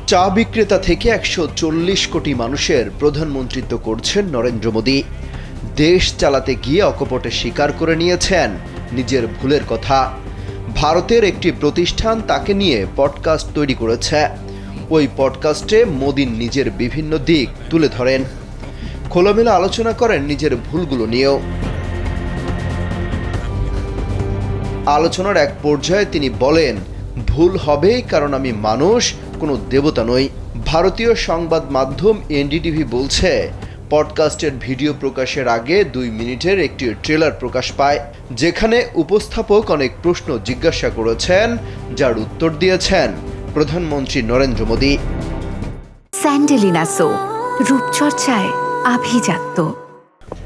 চা বিক্রেতা থেকে ১৪০ কোটি মানুষের প্রধানমন্ত্রিত্ব করছেন নরেন্দ্র মোদী। দেশ চালাতে গিয়ে অকপটে স্বীকার করে নিয়েছেন নিজের ভুলের কথা। ভারতের একটি প্রতিষ্ঠান তাকে নিয়ে পডকাস্ট তৈরি করেছে। ওই পডকাস্টে মোদী নিজের বিভিন্ন দিক তুলে ধরেন, খোলামেলা আলোচনা করেন নিজের ভুলগুলো নিয়েও। আলোচনার এক পর্যায়ে তিনি বলেন, ভুল হবেই, কারণ আমি মানুষ, কোনো দেবতা নই। ভারতীয় সংবাদ মাধ্যম এনডিটিভি বলছে, পডকাস্টের ভিডিও প্রকাশের আগে ২ মিনিটের একটি ট্রেলার প্রকাশ পায়, যেখানে উপস্থাপক অনেক প্রশ্ন জিজ্ঞাসা করেছেন, যার উত্তর দিয়েছেন প্রধানমন্ত্রী নরেন্দ্র মোদী। স্যান্ডেলিনা সো, রূপচর্চায় আভিজাত্য।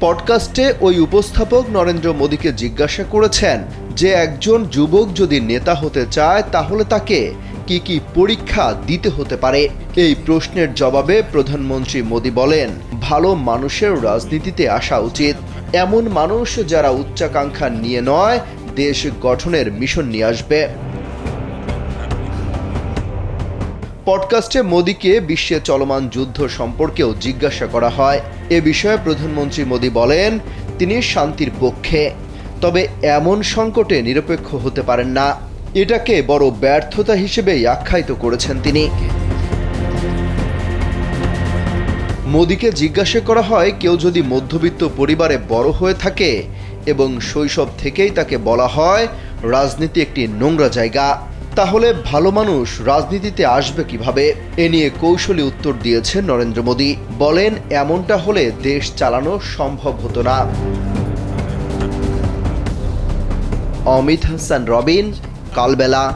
পডকাস্টে ওই উপস্থাপক নরেন্দ্র মোদীকে জিজ্ঞাসা করেছেন যে একজন যুবক যদি নেতা হতে চায় তাহলে তাকে কি কি পরীক্ষা দিতে হতে পারে। এই প্রশ্নের জবাবে প্রধানমন্ত্রী মোদী বলেন, ভালো মানুষের রাজনীতিতে আসা উচিত, এমন মানুষ যারা উচ্চাকাঙ্ক্ষা নিয়ে নয়, দেশ গঠনের মিশন নিয়ে আসবে। পডকাস্টে মোদীকে বিশ্বে চলমান যুদ্ধ সম্পর্কেও জিজ্ঞাসা করা হয়। এ বিষয়ে প্রধানমন্ত্রী মোদী বলেন, তিনি শান্তির পক্ষে, তবে এমন সংকটে নিরপেক্ষ হতে পারেন না। এটাকে বড় ব্যর্থতা হিসেবেই আখ্যায়িত করেছেন তিনি। মোদীকে জিজ্ঞাসা করা হয়, কেউ যদি মধ্যবিত্ত পরিবারে বড় হয়ে থাকে এবং শৈশব থেকেই তাকে বলা হয় রাজনীতি একটি নোংরা জায়গা, তাহলে ভালো মানুষ রাজনীতিতে আসবে কিভাবে? এ নিয়ে কৌশলী উত্তর দিয়েছেন নরেন্দ্র মোদী। বলেন, এমনটা হলে দেশ চালানো সম্ভব হতো না। অমিত হাসান রবিন, কালবেলা।